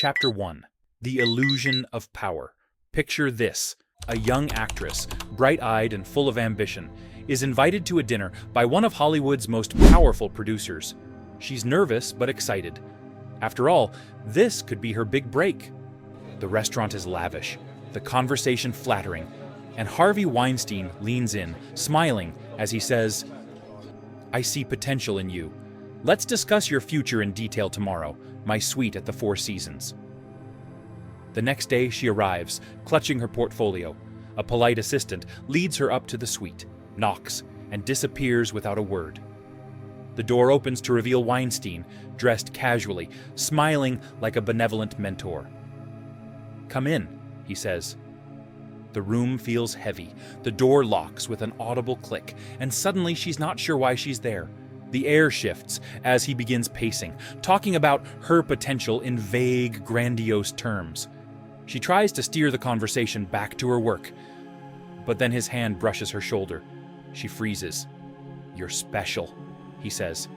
Chapter 1. The Illusion of Power. Picture this. A young actress, bright-eyed and full of ambition, is invited to a dinner by one of Hollywood's most powerful producers. She's nervous but excited. After all, this could be her big break. The restaurant is lavish, the conversation flattering, and Harvey Weinstein leans in, smiling, as he says, "I see potential in you. Let's discuss your future in detail tomorrow, my suite at the Four Seasons." The next day she arrives, clutching her portfolio. A polite assistant leads her up to the suite, knocks, and disappears without a word. The door opens to reveal Weinstein, dressed casually, smiling like a benevolent mentor. "Come in," he says. The room feels heavy. The door locks with an audible click, and suddenly she's not sure why she's there. The air shifts as he begins pacing, talking about her potential in vague, grandiose terms. She tries to steer the conversation back to her work, but then his hand brushes her shoulder. She freezes. "You're special," he says,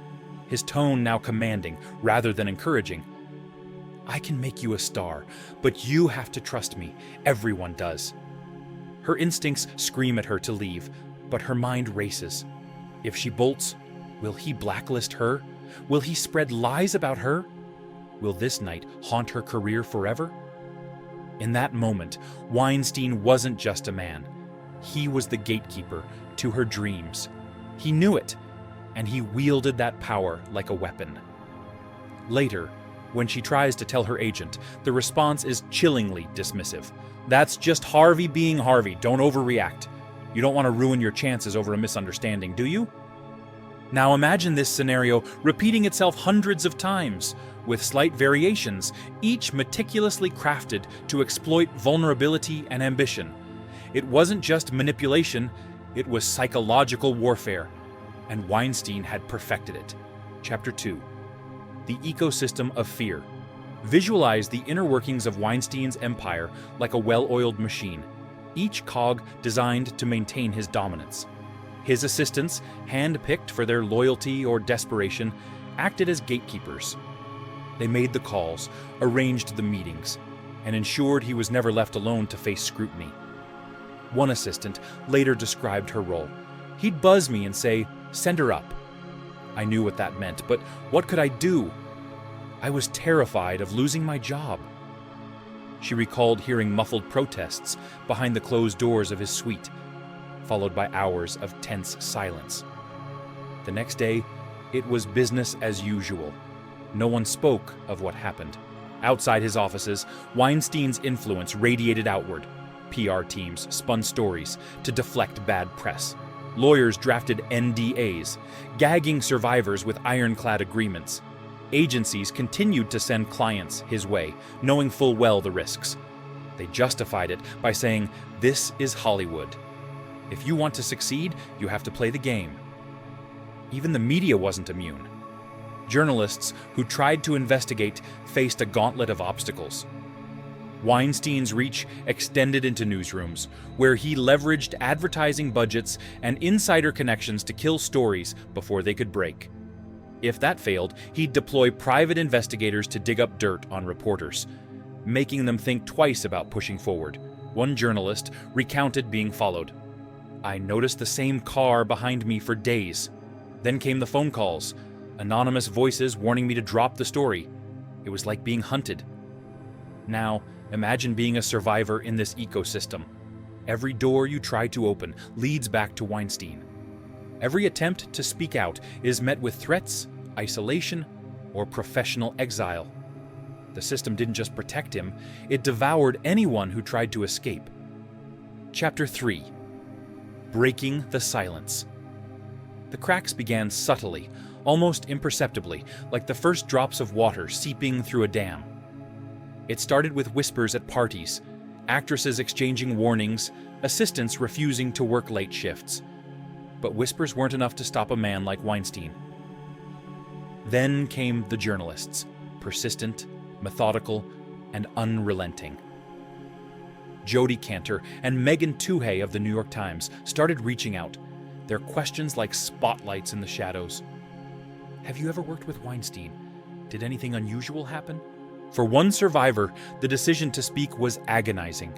his tone now commanding rather than encouraging. "I can make you a star, but you have to trust me. Everyone does." Her instincts scream at her to leave, but her mind races. If she bolts, will he blacklist her? Will he spread lies about her? Will this night haunt her career forever? In that moment, Weinstein wasn't just a man. He was the gatekeeper to her dreams. He knew it, and he wielded that power like a weapon. Later, when she tries to tell her agent, the response is chillingly dismissive. "That's just Harvey being Harvey. Don't overreact. You don't want to ruin your chances over a misunderstanding, do you?" Now imagine this scenario repeating itself hundreds of times, with slight variations, each meticulously crafted to exploit vulnerability and ambition. It wasn't just manipulation, it was psychological warfare, and Weinstein had perfected it. Chapter 2. The Ecosystem of Fear. Visualize the inner workings of Weinstein's empire like a well-oiled machine, each cog designed to maintain his dominance. His assistants, hand-picked for their loyalty or desperation, acted as gatekeepers. They made the calls, arranged the meetings, and ensured he was never left alone to face scrutiny. One assistant later described her role. "He'd buzz me and say, 'Send her up.' I knew what that meant, but what could I do? I was terrified of losing my job." She recalled hearing muffled protests behind the closed doors of his suite, followed by hours of tense silence. The next day, it was business as usual. No one spoke of what happened. Outside his offices, Weinstein's influence radiated outward. PR teams spun stories to deflect bad press. Lawyers drafted NDAs, gagging survivors with ironclad agreements. Agencies continued to send clients his way, knowing full well the risks. They justified it by saying, "This is Hollywood. If you want to succeed, you have to play the game." Even the media wasn't immune. Journalists who tried to investigate faced a gauntlet of obstacles. Weinstein's reach extended into newsrooms, where he leveraged advertising budgets and insider connections to kill stories before they could break. If that failed, he'd deploy private investigators to dig up dirt on reporters, making them think twice about pushing forward. One journalist recounted being followed. "I noticed the same car behind me for days. Then came the phone calls, anonymous voices warning me to drop the story. It was like being hunted." Now, imagine being a survivor in this ecosystem. Every door you try to open leads back to Weinstein. Every attempt to speak out is met with threats, isolation, or professional exile. The system didn't just protect him, it devoured anyone who tried to escape. Chapter 3. Breaking the Silence. The cracks began subtly, almost imperceptibly, like the first drops of water seeping through a dam. It started with whispers at parties, actresses exchanging warnings, assistants refusing to work late shifts. But whispers weren't enough to stop a man like Weinstein. Then came the journalists, persistent, methodical, and unrelenting. Jodi Kantor and Megan Twohey of the New York Times started reaching out, their questions like spotlights in the shadows. "Have you ever worked with Weinstein? Did anything unusual happen?" For one survivor, the decision to speak was agonizing.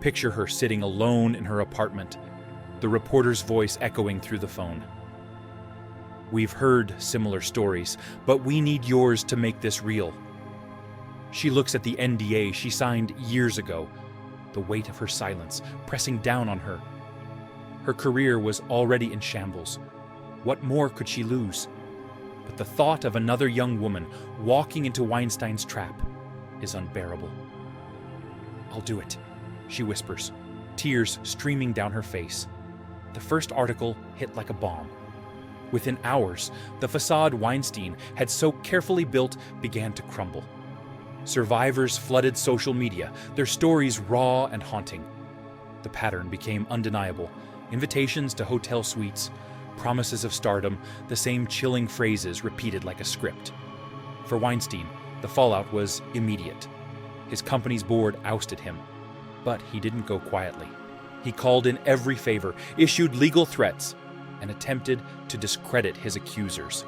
Picture her sitting alone in her apartment, the reporter's voice echoing through the phone. "We've heard similar stories, but we need yours to make this real." She looks at the NDA she signed years ago, the weight of her silence pressing down on her. Her career was already in shambles. What more could she lose? But the thought of another young woman walking into Weinstein's trap is unbearable. "I'll do it," she whispers, tears streaming down her face. The first article hit like a bomb. Within hours, the facade Weinstein had so carefully built began to crumble. Survivors flooded social media, their stories raw and haunting. The pattern became undeniable. Invitations to hotel suites, promises of stardom, the same chilling phrases repeated like a script. For Weinstein, the fallout was immediate. His company's board ousted him. But he didn't go quietly. He called in every favor, issued legal threats, and attempted to discredit his accusers.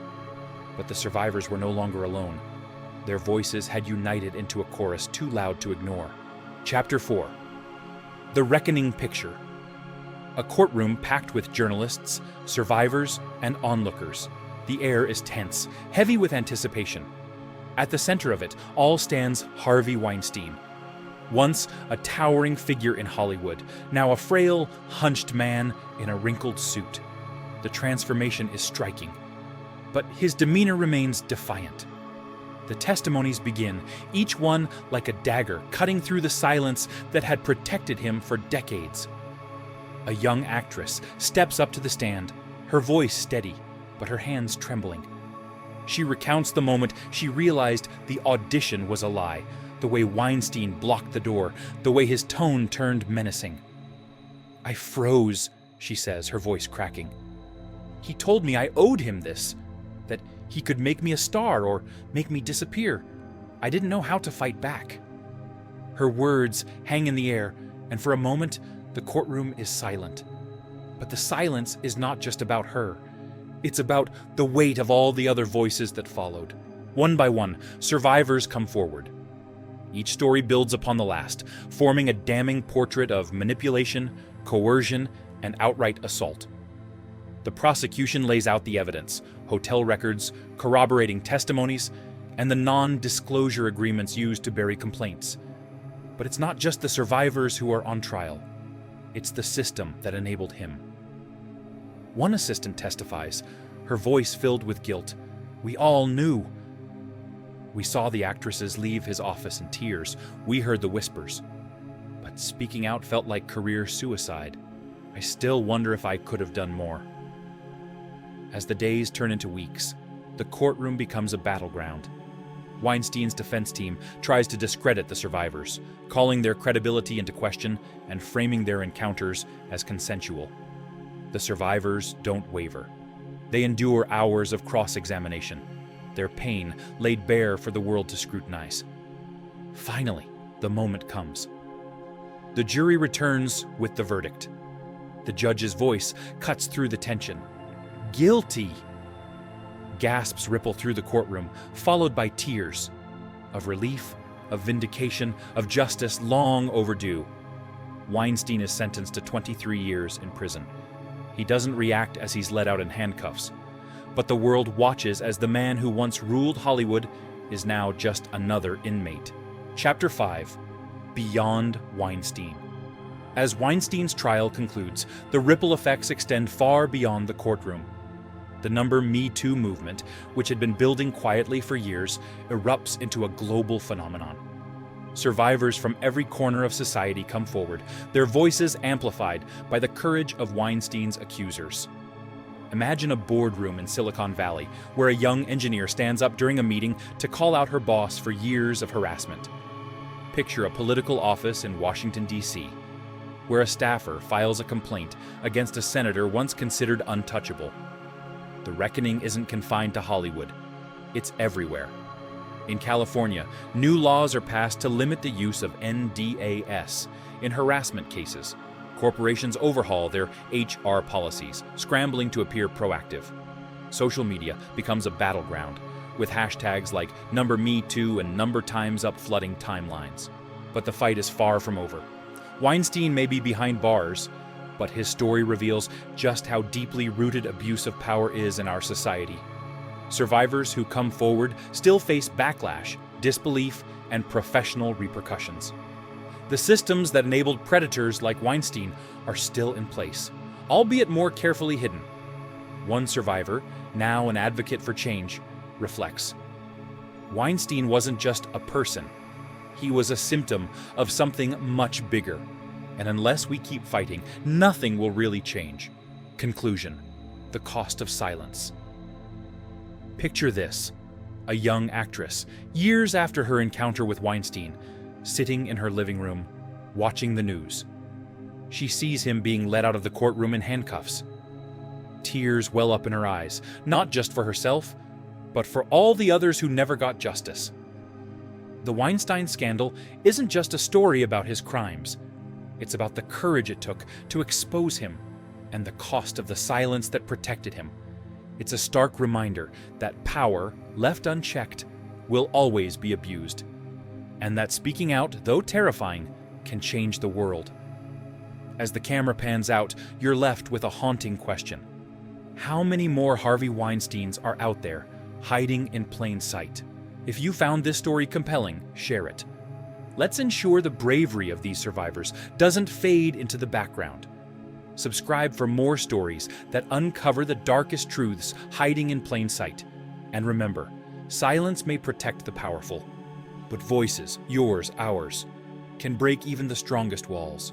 But the survivors were no longer alone. Their voices had united into a chorus too loud to ignore. Chapter 4. The Reckoning Picture. A courtroom packed with journalists, survivors, and onlookers. The air is tense, heavy with anticipation. At the center of it all stands Harvey Weinstein. Once a towering figure in Hollywood, now a frail, hunched man in a wrinkled suit. The transformation is striking, but his demeanor remains defiant. The testimonies begin, each one like a dagger cutting through the silence that had protected him for decades. A young actress steps up to the stand, her voice steady, but her hands trembling. She recounts the moment she realized the audition was a lie, the way Weinstein blocked the door, the way his tone turned menacing. "I froze," she says, her voice cracking. "He told me I owed him this, that he could make me a star or make me disappear. I didn't know how to fight back." Her words hang in the air, and for a moment, the courtroom is silent. But the silence is not just about her. It's about the weight of all the other voices that followed. One by one, survivors come forward. Each story builds upon the last, forming a damning portrait of manipulation, coercion, and outright assault. The prosecution lays out the evidence, hotel records, corroborating testimonies, and the non-disclosure agreements used to bury complaints. But it's not just the survivors who are on trial. It's the system that enabled him. One assistant testifies, her voice filled with guilt. "We all knew. We saw the actresses leave his office in tears. We heard the whispers. But speaking out felt like career suicide. I still wonder if I could have done more." As the days turn into weeks, the courtroom becomes a battleground. Weinstein's defense team tries to discredit the survivors, calling their credibility into question and framing their encounters as consensual. The survivors don't waver. They endure hours of cross-examination, their pain laid bare for the world to scrutinize. Finally, the moment comes. The jury returns with the verdict. The judge's voice cuts through the tension. "Guilty!" Gasps ripple through the courtroom, followed by tears. Of relief, of vindication, of justice long overdue. Weinstein is sentenced to 23 years in prison. He doesn't react as he's led out in handcuffs. But the world watches as the man who once ruled Hollywood is now just another inmate. Chapter 5. Beyond Weinstein. As Weinstein's trial concludes, the ripple effects extend far beyond the courtroom. The Me Too movement, which had been building quietly for years, erupts into a global phenomenon. Survivors from every corner of society come forward, their voices amplified by the courage of Weinstein's accusers. Imagine a boardroom in Silicon Valley where a young engineer stands up during a meeting to call out her boss for years of harassment. Picture a political office in Washington, D.C., where a staffer files a complaint against a senator once considered untouchable. The reckoning isn't confined to Hollywood. It's everywhere. In California, new laws are passed to limit the use of NDAs in harassment cases. Corporations overhaul their HR policies, scrambling to appear proactive. Social media becomes a battleground, with hashtags like #MeToo and #TimesUp flooding timelines. But the fight is far from over. Weinstein may be behind bars, but his story reveals just how deeply rooted abuse of power is in our society. Survivors who come forward still face backlash, disbelief, and professional repercussions. The systems that enabled predators like Weinstein are still in place, albeit more carefully hidden. One survivor, now an advocate for change, reflects. Weinstein wasn't just a person. He was a symptom of something much bigger. And unless we keep fighting, nothing will really change. Conclusion: the cost of silence. Picture this: a young actress, years after her encounter with Weinstein, sitting in her living room, watching the news. She sees him being led out of the courtroom in handcuffs. Tears well up in her eyes, not just for herself, but for all the others who never got justice. The Weinstein scandal isn't just a story about his crimes. It's about the courage it took to expose him and the cost of the silence that protected him. It's a stark reminder that power, left unchecked, will always be abused, and that speaking out, though terrifying, can change the world. As the camera pans out, you're left with a haunting question. How many more Harvey Weinsteins are out there, hiding in plain sight? If you found this story compelling, share it. Let's ensure the bravery of these survivors doesn't fade into the background. Subscribe for more stories that uncover the darkest truths hiding in plain sight. And remember, silence may protect the powerful, but voices, yours, ours, can break even the strongest walls.